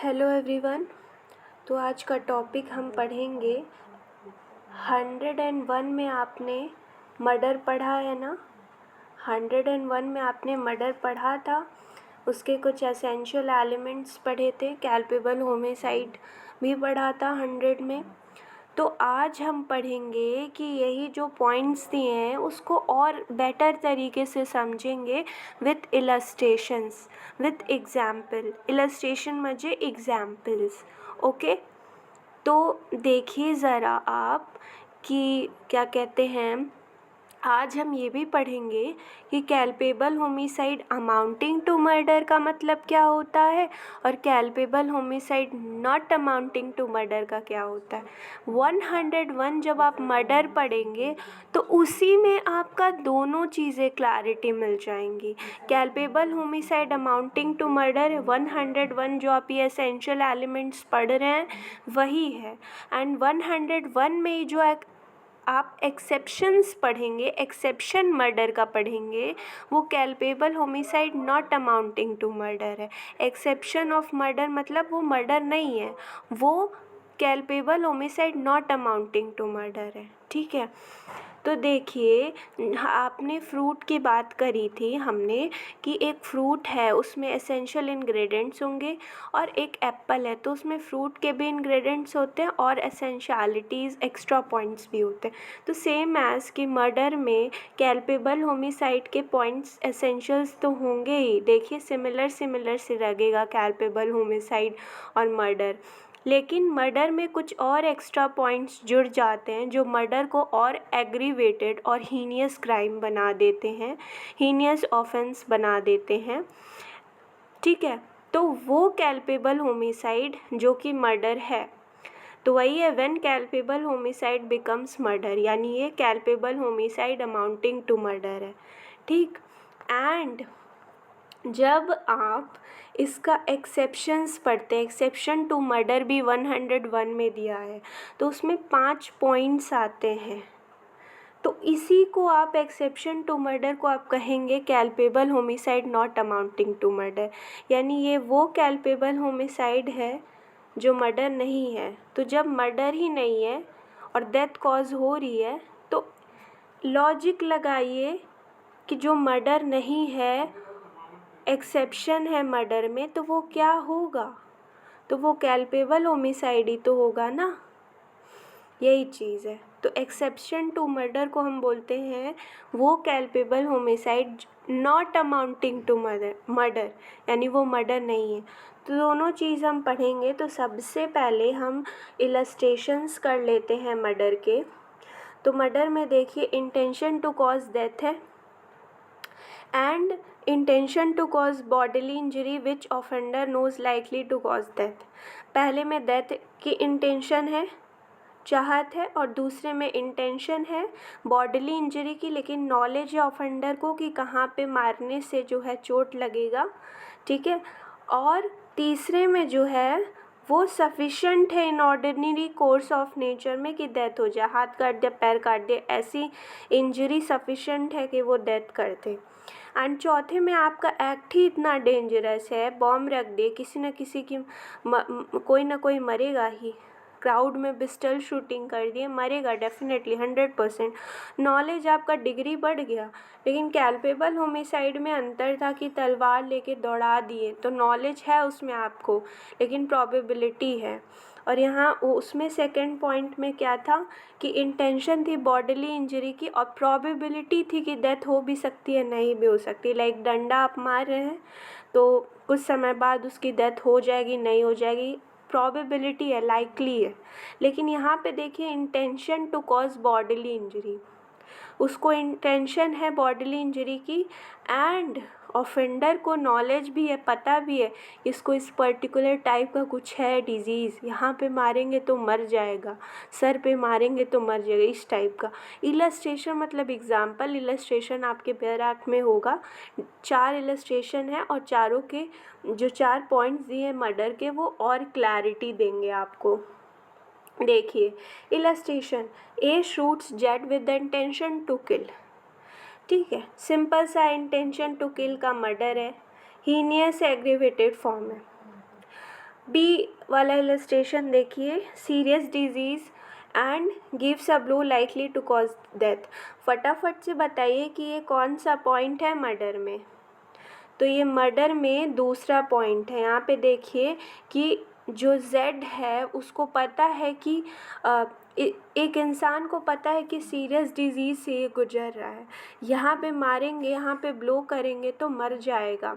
Hello everyone. तो आज का टॉपिक हम पढ़ेंगे 101 में आपने मर्डर पढ़ा है ना। 101 में आपने मर्डर पढ़ा था, उसके कुछ एसेंशियल एलिमेंट्स पढ़े थे, कैल्पेबल होमिसाइड भी पढ़ा था 100 में। तो आज हम पढ़ेंगे कि यही जो पॉइंट्स दिए हैं उसको और बेटर तरीके से समझेंगे with illustrations, with example. Illustration म्हणजे एग्जाम्पल्स। ओके, तो देखिए ज़रा आप कि क्या कहते हैं। आज हम ये भी पढ़ेंगे कि culpable homicide amounting to murder का मतलब क्या होता है और culpable homicide not amounting to murder का क्या होता है। 101 जब आप मर्डर पढ़ेंगे तो उसी में आपका दोनों चीज़ें क्लैरिटी मिल जाएंगी। कैल्पेबल होमिसाइड अमाउंटिंग टू मर्डर 101 जो आप ये एसेंशियल एलिमेंट्स पढ़ रहे हैं वही है। एंड 101 में जो आप एक्सेप्शंस पढ़ेंगे, एक्सेप्शन मर्डर का पढ़ेंगे, वो culpable homicide not amounting to murder है। एक्सेप्शन ऑफ मर्डर मतलब वो मर्डर नहीं है, वो culpable homicide not amounting to murder है। ठीक है, तो देखिए आपने फ्रूट की बात करी थी हमने कि एक फ्रूट है उसमें एसेंशियल इंग्रेडिएंट्स होंगे और एक एप्पल है तो उसमें फ्रूट के भी इंग्रेडिएंट्स होते हैं और एसेंशियलिटीज़ एक्स्ट्रा पॉइंट्स भी होते हैं। तो सेम एज कि मर्डर में कैल्पेबल होमिसाइड के पॉइंट्स एसेंशियल्स तो होंगे ही। देखिए सिमिलर से लगेगा कैल्पेबल होमिसाइड और मर्डर, लेकिन मर्डर में कुछ और एक्स्ट्रा पॉइंट्स जुड़ जाते हैं जो मर्डर को और एग्रीवेटेड और हीनियस क्राइम बना देते हैं, हीनियस ऑफेंस बना देते हैं। ठीक है, तो वो कैल्पेबल होमिसाइड जो कि मर्डर है, तो वही है व्हेन कैल्पेबल होमिसाइड बिकम्स मर्डर, यानी ये culpable homicide amounting to murder है। ठीक, एंड जब आप इसका एक्सेप्शंस पढ़ते हैं, एक्सेप्शन टू मर्डर भी 101 में दिया है, तो उसमें 5 पॉइंट्स आते हैं। तो इसी को आप एक्सेप्शन टू मर्डर को आप कहेंगे culpable homicide not amounting to murder, यानी ये वो कैल्पेबल होमिसाइड है जो मर्डर नहीं है। तो जब मर्डर ही नहीं है और डेथ कॉज हो रही है तो लॉजिक लगाइए कि जो मर्डर नहीं है, एक्सेप्शन है मर्डर में, तो वो क्या होगा, तो वो कैल्पेबल होमिसाइड ही तो होगा ना। यही चीज़ है। तो एक्सेप्शन टू मर्डर को हम बोलते हैं वो culpable homicide not amounting to murder, यानी वो मर्डर नहीं है। तो दोनों चीज़ हम पढ़ेंगे। तो सबसे पहले हम इलस्ट्रेशंस कर लेते हैं मर्डर के। तो मर्डर में देखिए इंटेंशन टू कॉज डेथ है and intention to cause bodily injury which offender knows likely to cause death. पहले में डेथ की इंटेंशन है, चाहत है, और दूसरे में इंटेंशन है बॉडीली इंजरी की, लेकिन नॉलेज है ऑफेंडर को कि कहाँ पे मारने से जो है चोट लगेगा। ठीक है, और तीसरे में जो है वो सफिशेंट है इन ऑर्डिनरी कोर्स ऑफ नेचर में कि डेथ हो जाए, हाथ काट दिया, पैर काट दिया, ऐसी इंजरी सफिशेंट है कि वो डेथ कर दे। एंड चौथे में आपका एक्ट ही इतना डेंजरस है, बॉम्ब रख दे, किसी न किसी की कोई ना कोई मरेगा ही, क्राउड में पिस्टल शूटिंग कर दिए, मरेगा डेफिनेटली 100%। नॉलेज आपका डिग्री बढ़ गया, लेकिन कैल्पेबल होमिसाइड में अंतर था कि तलवार लेके दौड़ा दिए, तो नॉलेज है उसमें आपको लेकिन प्रॉबिलिटी है। और यहाँ उसमें सेकंड पॉइंट में क्या था कि इंटेंशन थी बॉडीली इंजरी की और प्रॉबिलिटी थी कि डेथ हो भी सकती है, नहीं भी हो सकती। लाइक डंडा आप मार रहे हैं तो कुछ समय बाद उसकी डेथ हो जाएगी, नहीं हो जाएगी, प्रॉबिलिटी है, लाइकली है। लेकिन यहाँ पे देखिए intention to cause bodily injury, उसको इंटेंशन है बॉडीली इंजरी की एंड ऑफेंडर को नॉलेज भी है, पता भी है इसको इस पर्टिकुलर टाइप का कुछ है डिजीज़, यहाँ पे मारेंगे तो मर जाएगा, सर पे मारेंगे तो मर जाएगा, इस टाइप का। इलस्ट्रेशन मतलब एग्जाम्पल, इलस्ट्रेशन आपके पैराग्राफ में होगा। 4 इलस्ट्रेशन है और चारों के जो 4 पॉइंट्स दिए मर्डर के वो और क्लैरिटी देंगे आपको। देखिए illustration, A shoots Z with the intention to kill. ठीक है, सिंपल सा इंटेंशन टू किल का मर्डर है, हीनियस एग्रीवेटेड फॉर्म है। बी वाला इलस्ट्रेशन देखिए, serious disease and gives a blow likely to cause death. फटाफट से बताइए कि ये कौन सा पॉइंट है मर्डर में। तो ये मर्डर में दूसरा पॉइंट है। यहाँ पे देखिए कि जो जेड है उसको पता है कि एक इंसान को पता है कि सीरियस डिजीज़ से ये गुजर रहा है, यहाँ पे मारेंगे, यहाँ पे ब्लो करेंगे तो मर जाएगा।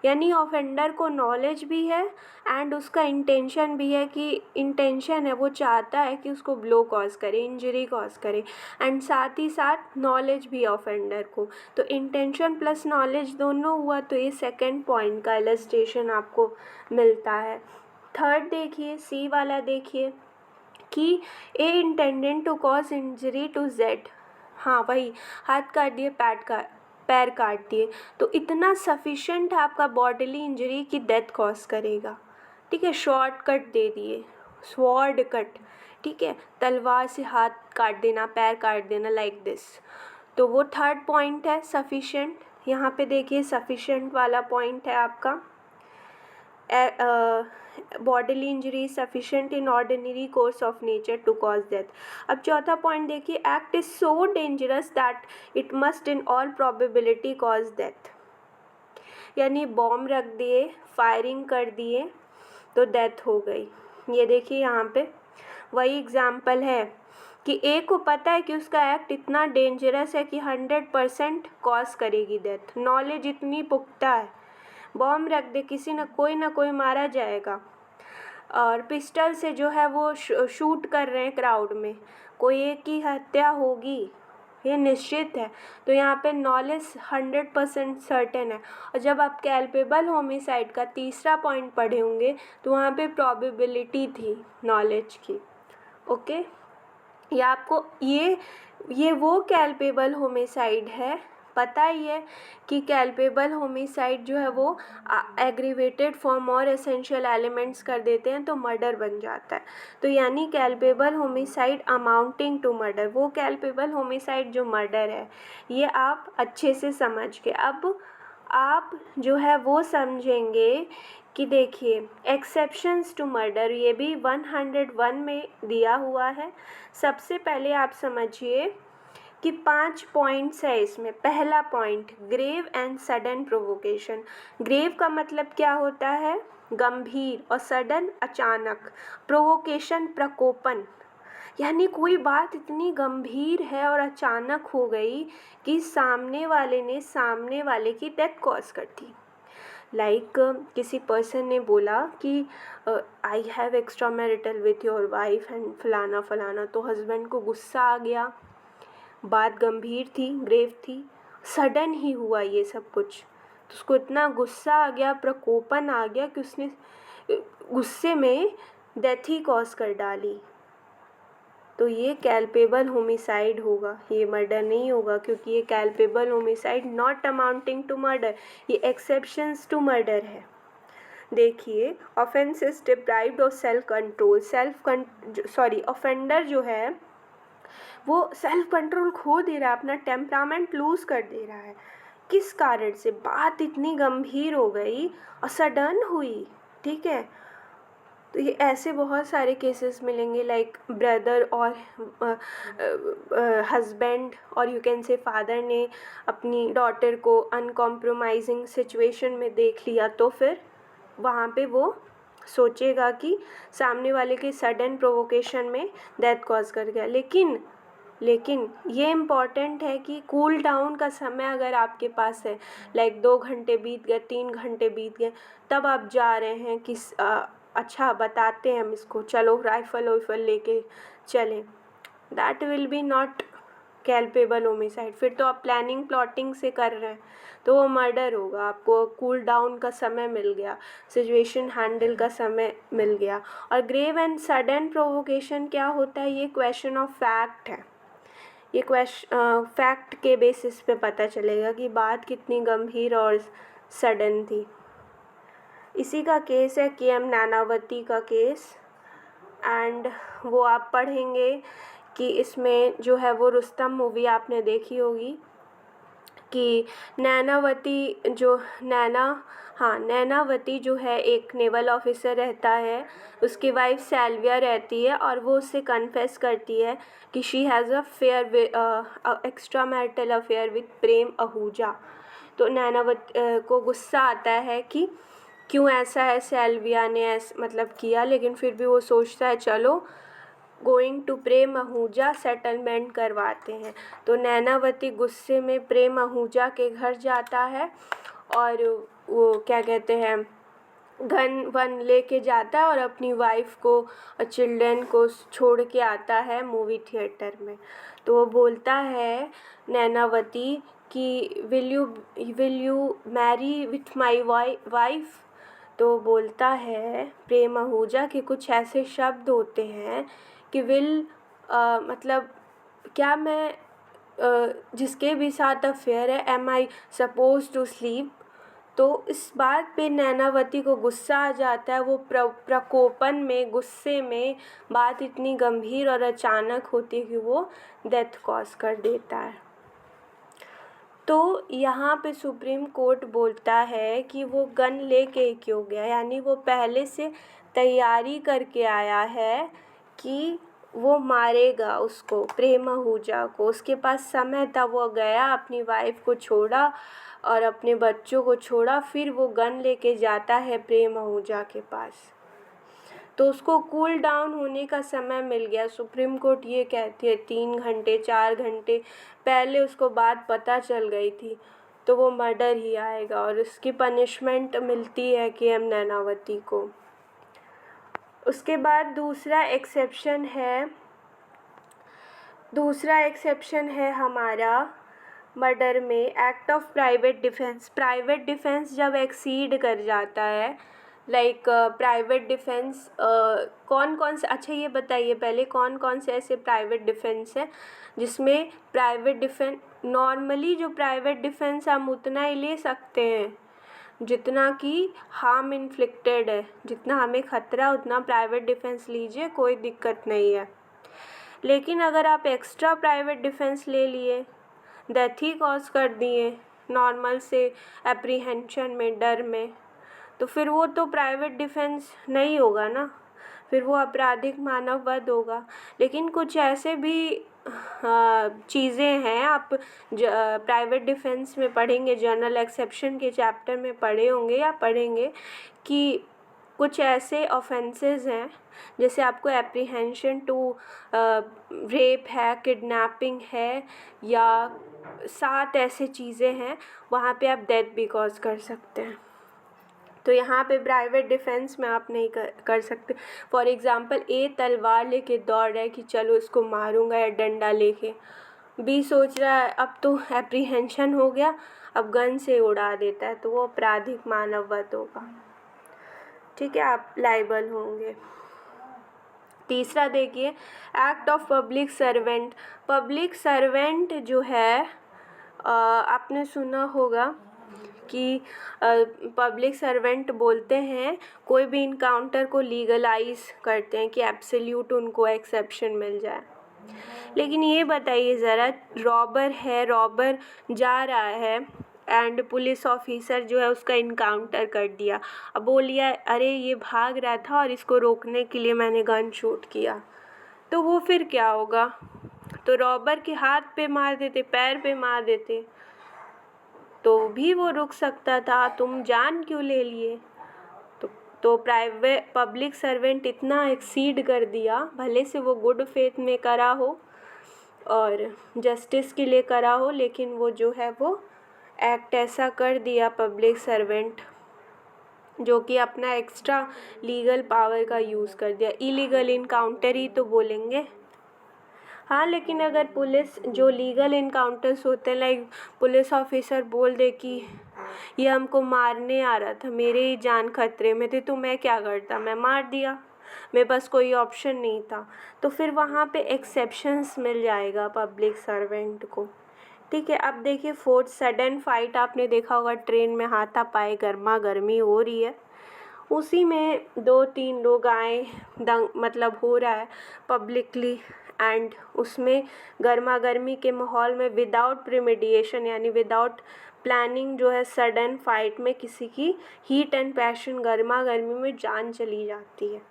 यानी ऑफेंडर को नॉलेज भी है एंड उसका इंटेंशन भी है, कि इंटेंशन है वो चाहता है कि उसको ब्लो कॉज करे, इंजरी कॉज करे, एंड साथ ही साथ नॉलेज भी ऑफेंडर को। तो इंटेंशन प्लस नॉलेज दोनों हुआ, तो ये सेकंड पॉइंट का इलस्ट्रेशन आपको मिलता है। थर्ड देखिए, सी वाला देखिए कि A intended to cause injury to Z. हाँ वही, हाथ काट दिए, पैर काट दिए, तो इतना सफिशेंट है आपका बॉडीली इंजरी कि डेथ कॉज करेगा। ठीक है, शॉर्ट कट दे दिए, स्वॉर्ड कट, ठीक है, तलवार से हाथ काट देना, पैर काट देना, लाइक दिस। तो वो थर्ड पॉइंट है सफिशेंट। यहाँ पे देखिए सफिशेंट वाला पॉइंट है आपका, bodily injury sufficient in ordinary course of nature to cause death. अब चौथा पॉइंट देखिए, act is so dangerous that it must in all probability cause death. यानी बॉम्ब रख दिए, फायरिंग कर दिए तो डेथ हो गई। ये देखिए यहाँ पे वही एग्जाम्पल है कि ए को पता है कि उसका एक्ट इतना डेंजरस है कि 100% कॉज करेगी डेथ। नॉलेज इतनी पुख्ता है, बॉम्ब रख दे, किसी न कोई मारा जाएगा। और पिस्टल से जो है वो शूट कर रहे हैं क्राउड में, कोई एक की हत्या होगी, ये निश्चित है। तो यहाँ पे नॉलेज 100% सर्टेन है। और जब आप कैल्पेबल होमिसाइड का तीसरा पॉइंट पढ़े होंगे तो वहाँ पे प्रोबेबिलिटी थी नॉलेज की। ओके, ये आपको ये वो कैल्पेबल होमिसाइड है। पता ही है कि कैल्पेबल होमिसाइड जो है वो एग्रीवेटेड फॉर्म और एसेंशियल एलिमेंट्स कर देते हैं तो मर्डर बन जाता है। तो यानी कैल्पेबल होमिसाइड अमाउंटिंग टू मर्डर, वो कैल्पेबल होमिसाइड जो मर्डर है, ये आप अच्छे से समझ के अब आप जो है वो समझेंगे कि देखिए एक्सेप्शंस टू मर्डर, ये भी 101 में दिया हुआ है। सबसे पहले आप समझिए कि 5 पॉइंट्स है इसमें। पहला point, grave and sudden provocation. Grave का मतलब क्या होता है, गंभीर, और सडन अचानक, प्रोवोकेशन प्रकोपन, यानी कोई बात इतनी गंभीर है और अचानक हो गई कि सामने वाले ने सामने वाले की डेथ कॉज कर दी। लाइक किसी पर्सन ने बोला कि I have extra marital with your wife and फलाना फलाना, तो हस्बैंड को गुस्सा आ गया, बात गंभीर थी, ग्रेव थी, सडन ही हुआ ये सब कुछ, तो उसको इतना गुस्सा आ गया, प्रकोपन आ गया कि उसने गुस्से में डेथ ही कॉज कर डाली। तो ये कैल्पेबल होमिसाइड होगा, ये मर्डर नहीं होगा, क्योंकि ये culpable homicide not amounting to murder, ये एक्सेप्शंस टू मर्डर है। देखिए, offence is deprived of self control, offender जो है वो सेल्फ कंट्रोल खो दे रहा है, अपना टेम्परामेंट लूज कर दे रहा है। किस कारण से, बात इतनी गंभीर हो गई और सडन हुई, ठीक है। तो ये ऐसे बहुत सारे केसेस मिलेंगे, लाइक ब्रदर और हस्बैंड और यू कैन से फादर ने अपनी डॉटर को अनकॉम्प्रोमाइजिंग सिचुएशन में देख लिया, तो फिर वहाँ पे वो सोचेगा कि सामने वाले के सडन प्रोवोकेशन में डेथ कॉज कर गया। लेकिन ये इम्पॉर्टेंट है कि कूल डाउन का समय अगर आपके पास है, लाइक 2 घंटे बीत गए, 3 घंटे बीत गए, तब आप जा रहे हैं कि अच्छा बताते हैं हम इसको, चलो राइफल वाइफल लेके चलें, that will be not culpable homicide. फिर तो आप प्लानिंग प्लॉटिंग से कर रहे हैं तो वो मर्डर होगा। आपको कूल डाउन का समय मिल गया, सिचुएशन हैंडल का समय मिल गया। और ग्रेव एंड सडन प्रोवोकेशन क्या होता है, ये क्वेश्चन ऑफ फैक्ट है। ये फैक्ट के बेसिस पे पता चलेगा कि बात कितनी गंभीर और सडन थी। इसी का केस है KM नानावती का केस, एंड वो आप पढ़ेंगे कि इसमें जो है वो रुस्तम मूवी आपने देखी होगी कि नैनावती जो है एक नेवल ऑफिसर रहता है, उसकी वाइफ सैल्विया रहती है और वो उससे कन्फेस करती है कि she has extra marital affair with Prem Ahuja. तो नैनावती को गुस्सा आता है कि क्यों ऐसा है, सैल्विया ने मतलब किया, लेकिन फिर भी वो सोचता है चलो going to Prem Ahuja settlement करवाते हैं। तो नैनावती गुस्से में प्रेम आहूजा के घर जाता है और वो क्या कहते हैं गन वन लेके जाता है और अपनी वाइफ को और चिल्ड्रन को छोड़ के आता है मूवी थिएटर में। तो वो बोलता है नैनावती कि will you Mary with my wife. तो बोलता है प्रेम आहूजा कि कुछ ऐसे शब्द होते हैं कि मतलब क्या मैं जिसके भी साथ अफेयर है, am I suppose to sleep. तो इस बात पे नैनावती को गुस्सा आ जाता है। वो प्रकोपन में, गुस्से में बात इतनी गंभीर और अचानक होती है कि वो डेथ कॉज कर देता है। तो यहाँ पे सुप्रीम कोर्ट बोलता है कि वो गन लेके क्यों गया, यानी वो पहले से तैयारी करके आया है कि वो मारेगा उसको, प्रेम आहूजा को। उसके पास समय था, वो गया, अपनी वाइफ को छोड़ा और अपने बच्चों को छोड़ा, फिर वो गन लेके जाता है प्रेम आहूजा के पास। तो उसको कूल डाउन होने का समय मिल गया। सुप्रीम कोर्ट ये कहती है 3 घंटे 4 घंटे पहले उसको बात पता चल गई थी, तो वो मर्डर ही आएगा और उसकी पनिशमेंट मिलती है KM नैनावती को। उसके बाद दूसरा एक्सेप्शन है हमारा मर्डर में act of private defence. Private defence जब एक्सीड कर जाता है, लाइक प्राइवेट डिफेंस कौन कौन से, अच्छा ये बताइए पहले कौन कौन से ऐसे प्राइवेट डिफेंस है जिसमें प्राइवेट डिफेंस, नॉर्मली जो प्राइवेट डिफेंस हम उतना ही ले सकते हैं जितना कि हार्म इन्फ्लिक्टेड है, जितना हमें ख़तरा उतना प्राइवेट डिफेंस लीजिए, कोई दिक्कत नहीं है। लेकिन अगर आप एक्स्ट्रा प्राइवेट डिफेंस ले लिए, डेथ ही कॉज कर दिए नॉर्मल से एप्रीहेंशन में, डर में, तो फिर वो तो प्राइवेट डिफेंस नहीं होगा ना, फिर वो आपराधिक मानव वध होगा। लेकिन कुछ ऐसे भी चीज़ें हैं, आप प्राइवेट डिफेंस में पढ़ेंगे, जनरल एक्सेप्शन के चैप्टर में पढ़े होंगे या पढ़ेंगे कि कुछ ऐसे ऑफेंसेस हैं, जैसे आपको एप्रीहेंशन टू रेप है, किडनैपिंग है, या 7 ऐसे चीज़ें हैं, वहाँ पे आप डेथ भी कॉज कर सकते हैं। तो यहाँ पे प्राइवेट डिफेंस में आप नहीं कर सकते। फॉर एग्ज़ाम्पल ए तलवार लेके दौड़ रहा है कि चलो इसको मारूंगा, या डंडा लेके, बी सोच रहा है अब तो एप्रीहेंशन हो गया, अब गन से उड़ा देता है, तो वो आपराधिक मानव वध होगा, ठीक है, आप लायबल होंगे। तीसरा देखिए act of public servant. Public servant जो है आपने सुना होगा कि पब्लिक सर्वेंट बोलते हैं कोई भी इनकाउंटर को लीगलाइज करते हैं कि एब्सोल्यूट उनको एक्सेप्शन मिल जाए। लेकिन ये बताइए ज़रा, रॉबर जा रहा है एंड पुलिस ऑफिसर जो है उसका इनकाउंटर कर दिया, अब बोलिए अरे ये भाग रहा था और इसको रोकने के लिए मैंने गन शूट किया, तो वो फिर क्या होगा? तो रॉबर के हाथ पे मार देते, पैर पे मार देते, तो भी वो रुक सकता था, तुम जान क्यों ले लिए? तो प्राइवेट पब्लिक सर्वेंट इतना एक्सीड कर दिया, भले से वो गुड फेथ में करा हो और जस्टिस के लिए करा हो, लेकिन वो जो है वो एक्ट ऐसा कर दिया पब्लिक सर्वेंट, जो कि अपना एक्स्ट्रा लीगल पावर का यूज़ कर दिया। इलीगल इनकाउंटर ही तो बोलेंगे। हाँ, लेकिन अगर पुलिस जो लीगल इनकाउंटर्स होते हैं, लाइक पुलिस ऑफिसर बोल दे कि ये हमको मारने आ रहा था, मेरे ही जान खतरे में थी, तो मैं क्या करता, मैं मार दिया, मेरे पास कोई ऑप्शन नहीं था, तो फिर वहाँ पे एक्सेप्शंस मिल जाएगा पब्लिक सर्वेंट को, ठीक है। अब देखिए फोर्थ, सडन फाइट। आपने देखा होगा ट्रेन में हाथापाई, गर्मा गर्मी हो रही है, उसी में 2-3 लोग आए, मतलब हो रहा है पब्लिकली, एंड उसमें गर्मा गर्मी के माहौल में विदाउट प्रीमेडिएशन यानी विदाउट प्लानिंग जो है सडन फाइट में किसी की हीट एंड पैशन गर्मा गर्मी में जान चली जाती है।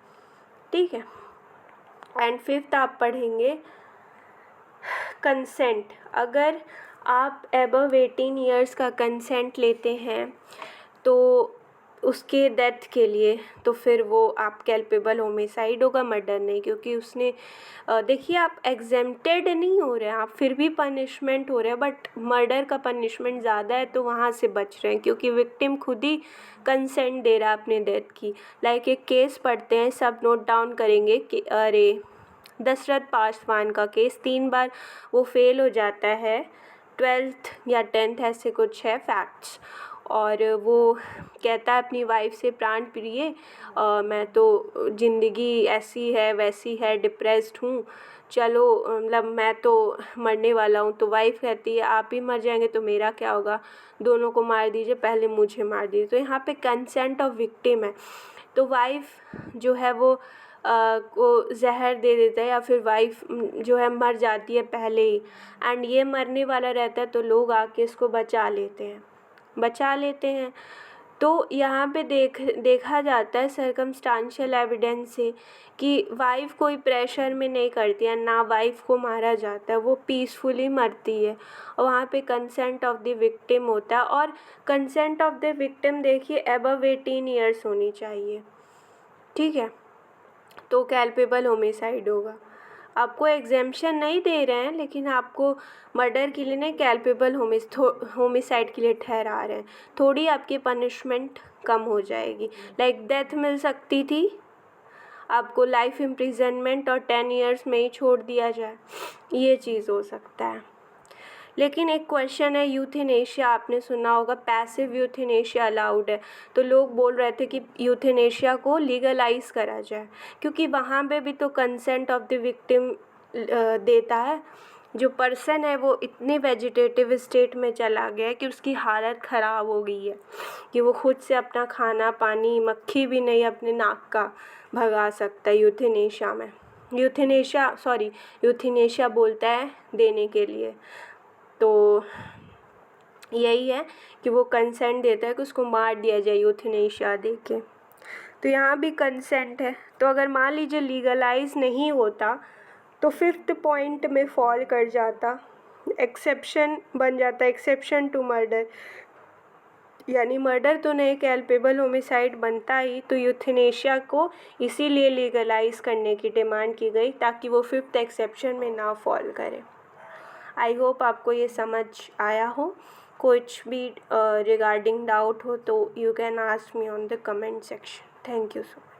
ठीक है। एंड फिफ्थ आप पढ़ेंगे कंसेंट। अगर आप अबव 18 ईयर्स का कंसेंट लेते हैं तो उसके डेथ के लिए, तो फिर वो आप कैल्पेबल होमिसाइड होगा, मर्डर नहीं, क्योंकि उसने देखिए आप एग्जेम्प्टेड नहीं हो रहे हैं, आप फिर भी पनिशमेंट हो रहे हैं, बट मर्डर का पनिशमेंट ज़्यादा है तो वहाँ से बच रहे हैं क्योंकि विक्टिम खुद ही कंसेंट दे रहा है अपने डेथ की। लाइक एक केस पढ़ते हैं, सब नोट डाउन करेंगे कि अरे दशरथ पासवान का केस 3 बार वो फेल हो जाता है, 12th या 10th ऐसे कुछ है फैक्ट्स, और वो कहता है अपनी वाइफ से प्राण प्रिय मैं तो ज़िंदगी ऐसी है वैसी है, डिप्रेस्ड हूँ, चलो मतलब मैं तो मरने वाला हूँ। तो वाइफ कहती है आप ही मर जाएंगे तो मेरा क्या होगा, दोनों को मार दीजिए, पहले मुझे मार दीजिए। तो यहाँ पे कंसेंट ऑफ विक्टिम है, तो वाइफ जो है वो को जहर दे देता है या फिर वाइफ जो है मर जाती है पहले ही, एंड ये मरने वाला रहता है तो लोग आके इसको बचा लेते हैं। तो यहाँ पे देखा जाता है सर्कमस्टांशियल एविडेंस से कि वाइफ कोई प्रेशर में नहीं करती है, ना वाइफ को मारा जाता है, वो पीसफुली मरती है, और वहाँ पे कंसेंट ऑफ द विक्टिम होता है। और कंसेंट ऑफ द विक्टिम देखिए अबव 18 ईयर्स होनी चाहिए। ठीक है, तो कैल्पेबल होमिसाइड होगा। आपको एग्जेम्पशन नहीं दे रहे हैं लेकिन आपको मर्डर के लिए नहीं, कैल्पेबल होमिसाइड के लिए ठहरा रहे हैं, थोड़ी आपकी पनिशमेंट कम हो जाएगी। लाइक डेथ मिल सकती थी, आपको लाइफ इम्प्रिजनमेंट और 10 ईयर्स में ही छोड़ दिया जाए, ये चीज़ हो सकता है। लेकिन एक क्वेश्चन है, यूथेनेशिया आपने सुना होगा, पैसिव यूथेनेशिया अलाउड है, तो लोग बोल रहे थे कि यूथेनेशिया को लीगलाइज करा जाए, क्योंकि वहाँ पे भी तो कंसेंट ऑफ द विक्टिम देता है। जो पर्सन है वो इतने वेजिटेटिव स्टेट में चला गया है कि उसकी हालत ख़राब हो गई है कि वो खुद से अपना खाना पानी, मक्खी भी नहीं अपने नाक का भगा सकता यूथेनेशिया में। यूथेनेशिया बोलता है देने के लिए, तो यही है कि वो कंसेंट देता है कि उसको मार दिया जाए यूथेनेशिया दे के। तो यहाँ भी कंसेंट है। तो अगर मान लीजिए लीगलाइज नहीं होता तो 5th पॉइंट में फॉल कर जाता, एक्सेप्शन बन जाता, एक्सेप्शन टू मर्डर, यानी मर्डर तो नहीं, कैल्पेबल होमिसाइड बनता ही। तो यूथेनेशिया को इसीलिए लीगलाइज करने की डिमांड की गई ताकि वो 5th एक्सेप्शन में ना फॉल करे। आई होप आपको ये समझ आया हो। कुछ भी रिगार्डिंग डाउट हो तो you can ask me on the comment section. Thank you so much.